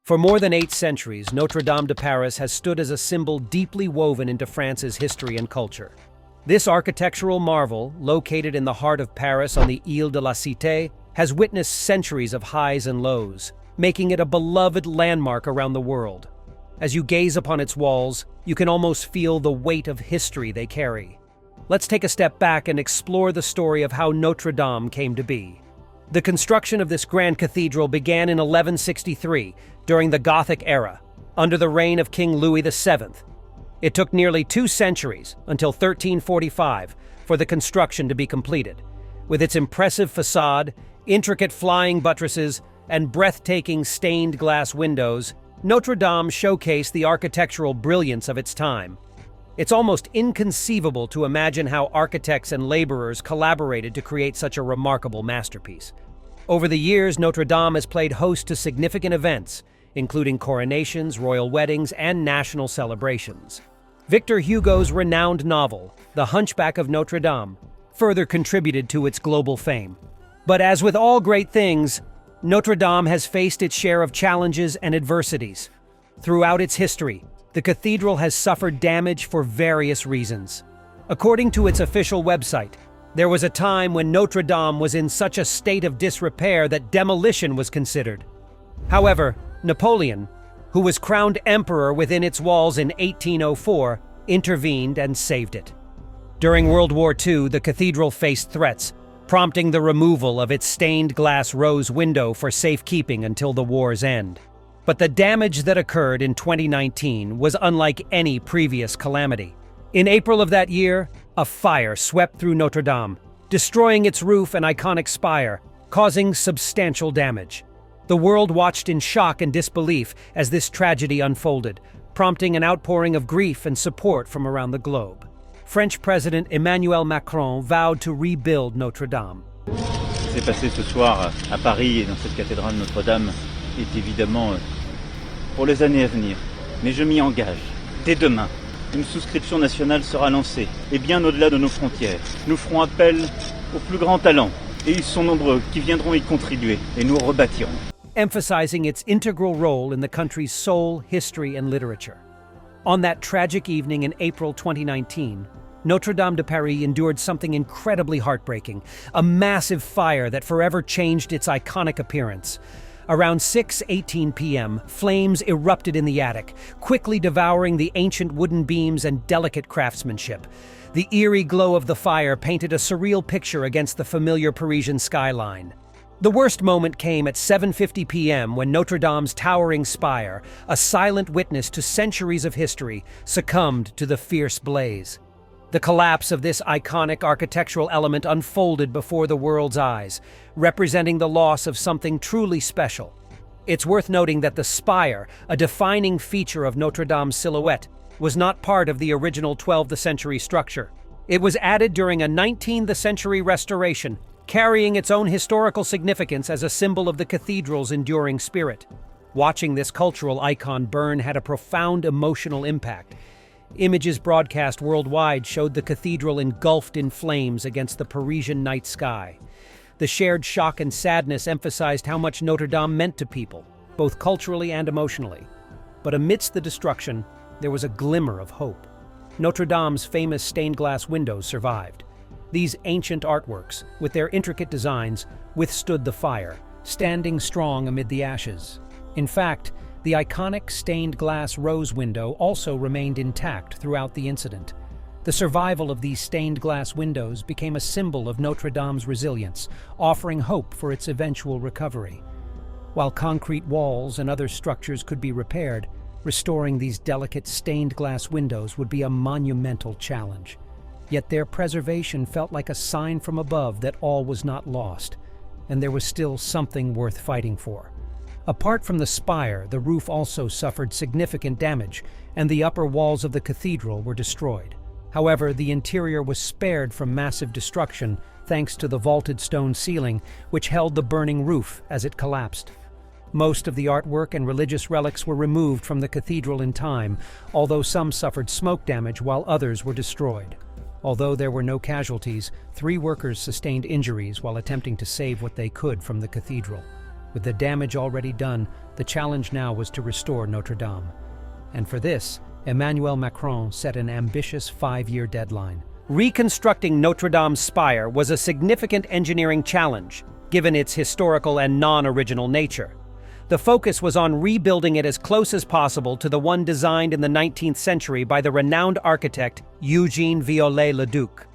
For more than 8 centuries, Notre Dame de Paris has stood as a symbol deeply woven into France's history and culture. This architectural marvel, located in the heart of Paris on the Île de la Cité, has witnessed centuries of highs and lows, making it a beloved landmark around the world. As you gaze upon its walls, you can almost feel the weight of history they carry. Let's take a step back and explore the story of how Notre Dame came to be. The construction of this grand cathedral began in 1163, during the Gothic era, under the reign of King Louis VII. It took nearly 2 centuries, until 1345, for the construction to be completed. With its impressive facade, intricate flying buttresses, and breathtaking stained glass windows, Notre Dame showcased the architectural brilliance of its time. It's almost inconceivable to imagine how architects and laborers collaborated to create such a remarkable masterpiece. Over the years, Notre Dame has played host to significant events, including coronations, royal weddings, and national celebrations. Victor Hugo's renowned novel, The Hunchback of Notre Dame, further contributed to its global fame. But as with all great things, Notre Dame has faced its share of challenges and adversities. Throughout its history, the cathedral has suffered damage for various reasons. According to its official website, there was a time when Notre Dame was in such a state of disrepair that demolition was considered. However, Napoleon, who was crowned emperor within its walls in 1804, intervened and saved it. During World War II, the cathedral faced threats, prompting the removal of its stained glass rose window for safekeeping until the war's end. But the damage that occurred in 2019 was unlike any previous calamity. In April of that year, a fire swept through Notre Dame, destroying its roof and iconic spire, causing substantial damage. The world watched in shock and disbelief as this tragedy unfolded, prompting an outpouring of grief and support from around the globe. French President Emmanuel Macron vowed to rebuild Notre Dame. Ce qui s'est passé ce soir à Paris et dans cette cathédrale Notre-Dame est évidemment pour les années à venir. Mais je m'y engage. Dès demain, une souscription nationale sera lancée, et bien au-delà de nos frontières. Nous ferons appel aux plus grands talents, et ils sont nombreux qui viendront y contribuer, et nous rebâtirons. Emphasizing its integral role in the country's soul, history, and literature. On that tragic evening in April 2019, Notre Dame de Paris endured something incredibly heartbreaking, a massive fire that forever changed its iconic appearance. Around 6:18 p.m., flames erupted in the attic, quickly devouring the ancient wooden beams and delicate craftsmanship. The eerie glow of the fire painted a surreal picture against the familiar Parisian skyline. The worst moment came at 7:50 p.m. when Notre Dame's towering spire, a silent witness to centuries of history, succumbed to the fierce blaze. The collapse of this iconic architectural element unfolded before the world's eyes, representing the loss of something truly special. It's worth noting that the spire, a defining feature of Notre Dame's silhouette, was not part of the original 12th century structure. It was added during a 19th century restoration, carrying its own historical significance as a symbol of the cathedral's enduring spirit. Watching this cultural icon burn had a profound emotional impact. Images broadcast worldwide showed the cathedral engulfed in flames against the Parisian night sky. The shared shock and sadness emphasized how much Notre Dame meant to people, both culturally and emotionally. But amidst the destruction, there was a glimmer of hope. Notre Dame's famous stained glass windows survived. These ancient artworks, with their intricate designs, withstood the fire, standing strong amid the ashes. In fact, the iconic stained glass rose window also remained intact throughout the incident. The survival of these stained glass windows became a symbol of Notre Dame's resilience, offering hope for its eventual recovery. While concrete walls and other structures could be repaired, restoring these delicate stained glass windows would be a monumental challenge. Yet their preservation felt like a sign from above that all was not lost, and there was still something worth fighting for. Apart from the spire, the roof also suffered significant damage, and the upper walls of the cathedral were destroyed. However, the interior was spared from massive destruction thanks to the vaulted stone ceiling, which held the burning roof as it collapsed. Most of the artwork and religious relics were removed from the cathedral in time, although some suffered smoke damage while others were destroyed. Although there were no casualties, 3 workers sustained injuries while attempting to save what they could from the cathedral. With the damage already done, the challenge now was to restore Notre Dame. And for this, Emmanuel Macron set an ambitious 5-year deadline. Reconstructing Notre Dame's spire was a significant engineering challenge, given its historical and non-original nature. The focus was on rebuilding it as close as possible to the one designed in the 19th century by the renowned architect Eugène Viollet-le-Duc.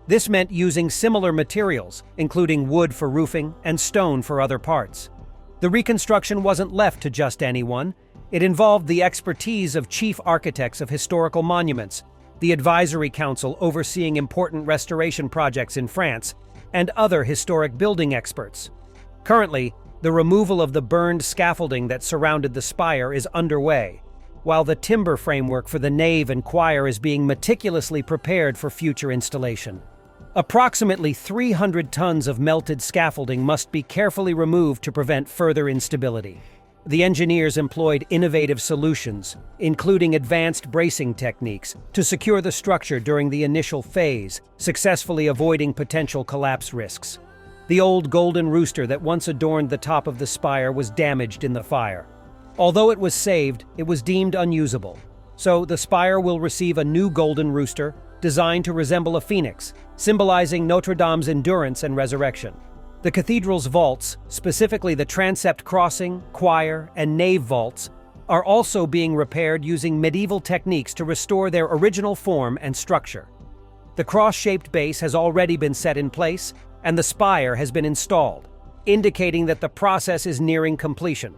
This meant using similar materials, including wood for roofing and stone for other parts. The reconstruction wasn't left to just anyone. It involved the expertise of chief architects of historical monuments, the advisory council overseeing important restoration projects in France, and other historic building experts. Currently, the removal of the burned scaffolding that surrounded the spire is underway, while the timber framework for the nave and choir is being meticulously prepared for future installation. Approximately 300 tons of melted scaffolding must be carefully removed to prevent further instability. The engineers employed innovative solutions, including advanced bracing techniques, to secure the structure during the initial phase, successfully avoiding potential collapse risks. The old golden rooster that once adorned the top of the spire was damaged in the fire. Although it was saved, it was deemed unusable. So the spire will receive a new golden rooster, designed to resemble a phoenix, symbolizing Notre Dame's endurance and resurrection. The cathedral's vaults, specifically the transept crossing, choir, and nave vaults, are also being repaired using medieval techniques to restore their original form and structure. The cross-shaped base has already been set in place, and the spire has been installed, indicating that the process is nearing completion.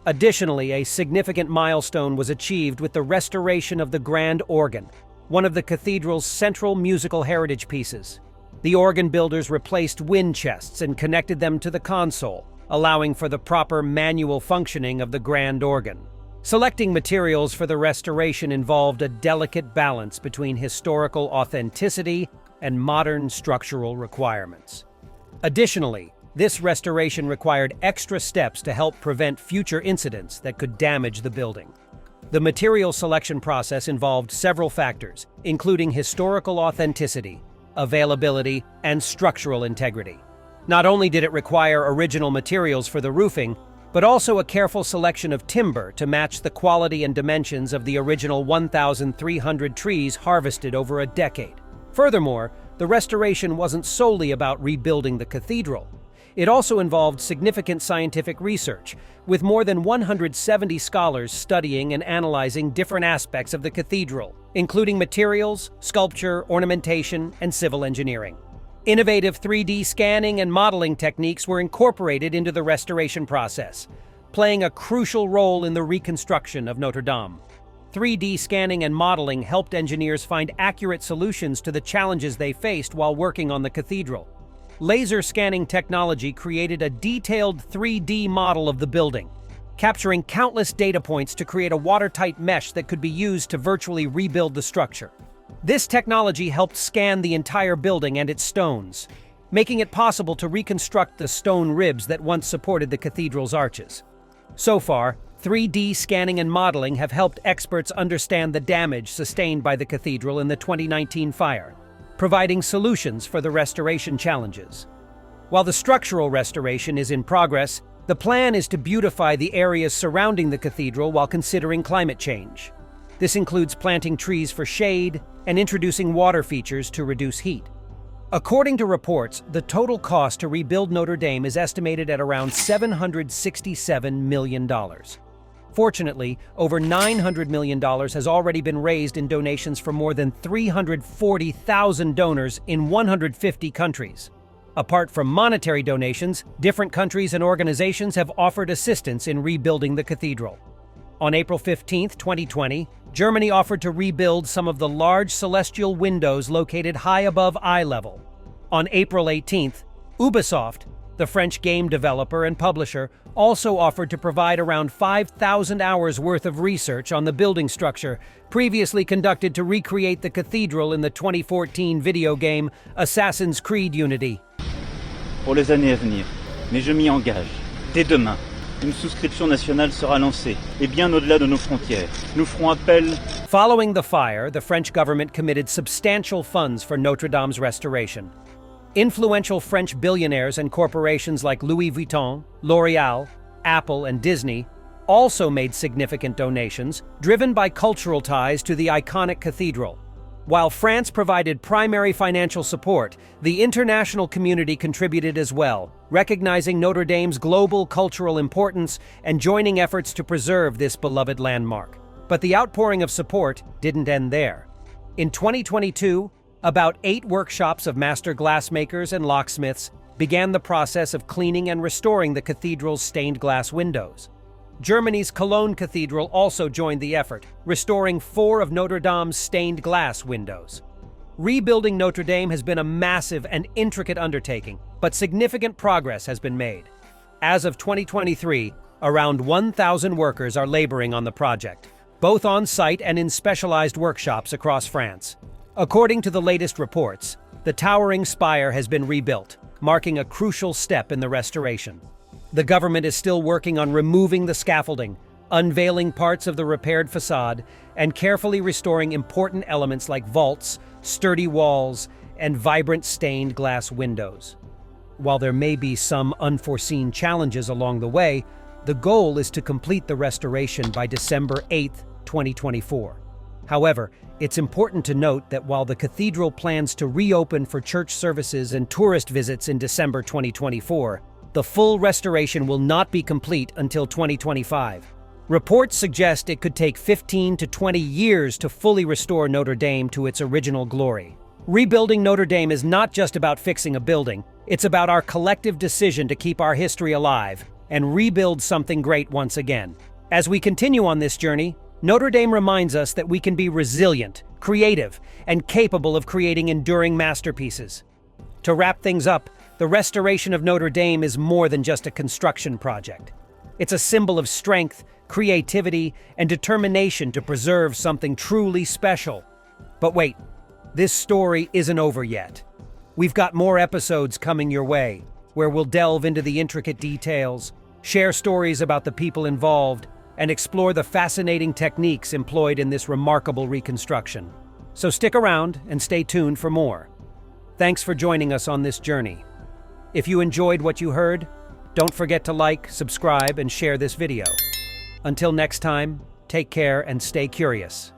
Additionally, a significant milestone was achieved with the restoration of the grand organ, one of the cathedral's central musical heritage pieces. The organ builders replaced wind chests and connected them to the console, allowing for the proper manual functioning of the grand organ. Selecting materials for the restoration involved a delicate balance between historical authenticity and modern structural requirements. Additionally, this restoration required extra steps to help prevent future incidents that could damage the building. The material selection process involved several factors, including historical authenticity, availability, and structural integrity. Not only did it require original materials for the roofing, but also a careful selection of timber to match the quality and dimensions of the original 1,300 trees harvested over a decade. Furthermore, the restoration wasn't solely about rebuilding the cathedral. It also involved significant scientific research, with more than 170 scholars studying and analyzing different aspects of the cathedral, including materials, sculpture, ornamentation, and civil engineering. Innovative 3D scanning and modeling techniques were incorporated into the restoration process, playing a crucial role in the reconstruction of Notre Dame. 3D scanning and modeling helped engineers find accurate solutions to the challenges they faced while working on the cathedral. Laser scanning technology created a detailed 3D model of the building, capturing countless data points to create a watertight mesh that could be used to virtually rebuild the structure. This technology helped scan the entire building and its stones, making it possible to reconstruct the stone ribs that once supported the cathedral's arches. So far, 3D scanning and modeling have helped experts understand the damage sustained by the cathedral in the 2019 fire, providing solutions for the restoration challenges. While the structural restoration is in progress, the plan is to beautify the areas surrounding the cathedral while considering climate change. This includes planting trees for shade and introducing water features to reduce heat. According to reports, the total cost to rebuild Notre Dame is estimated at around $767 million. Fortunately, over $900 million has already been raised in donations from more than 340,000 donors in 150 countries. Apart from monetary donations, different countries and organizations have offered assistance in rebuilding the cathedral. On April 15, 2020, Germany offered to rebuild some of the large celestial windows located high above eye level. On April 18th, Ubisoft, the French game developer and publisher, also offered to provide around 5,000 hours worth of research on the building structure previously conducted to recreate the cathedral in the 2014 video game Assassin's Creed Unity. Pour les années à venir, mais je m'y engage. Dès demain, une souscription nationale sera lancée, et bien au-delà de nos frontières. Nous ferons appel. Following the fire, the French government committed substantial funds for Notre Dame's restoration. Influential French billionaires and corporations like Louis Vuitton, L'Oréal, Apple, and Disney also made significant donations, driven by cultural ties to the iconic cathedral. While France provided primary financial support, the international community contributed as well, recognizing Notre Dame's global cultural importance and joining efforts to preserve this beloved landmark. But the outpouring of support didn't end there. In 2022, about 8 workshops of master glassmakers and locksmiths began the process of cleaning and restoring the cathedral's stained glass windows. Germany's Cologne Cathedral also joined the effort, restoring 4 of Notre Dame's stained glass windows. Rebuilding Notre Dame has been a massive and intricate undertaking, but significant progress has been made. As of 2023, around 1,000 workers are laboring on the project, both on site and in specialized workshops across France. According to the latest reports, the towering spire has been rebuilt, marking a crucial step in the restoration. The government is still working on removing the scaffolding, unveiling parts of the repaired facade, and carefully restoring important elements like vaults, sturdy walls, and vibrant stained glass windows. While there may be some unforeseen challenges along the way, the goal is to complete the restoration by December 8, 2024. However, it's important to note that while the cathedral plans to reopen for church services and tourist visits in December 2024, the full restoration will not be complete until 2025. Reports suggest it could take 15 to 20 years to fully restore Notre Dame to its original glory. Rebuilding Notre Dame is not just about fixing a building, it's about our collective decision to keep our history alive and rebuild something great once again. As we continue on this journey, Notre Dame reminds us that we can be resilient, creative, and capable of creating enduring masterpieces. To wrap things up, the restoration of Notre Dame is more than just a construction project. It's a symbol of strength, creativity, and determination to preserve something truly special. But wait, this story isn't over yet. We've got more episodes coming your way, where we'll delve into the intricate details, share stories about the people involved, and explore the fascinating techniques employed in this remarkable reconstruction. So stick around and stay tuned for more. Thanks for joining us on this journey. If you enjoyed what you heard, don't forget to like, subscribe, and share this video. Until next time, take care and stay curious.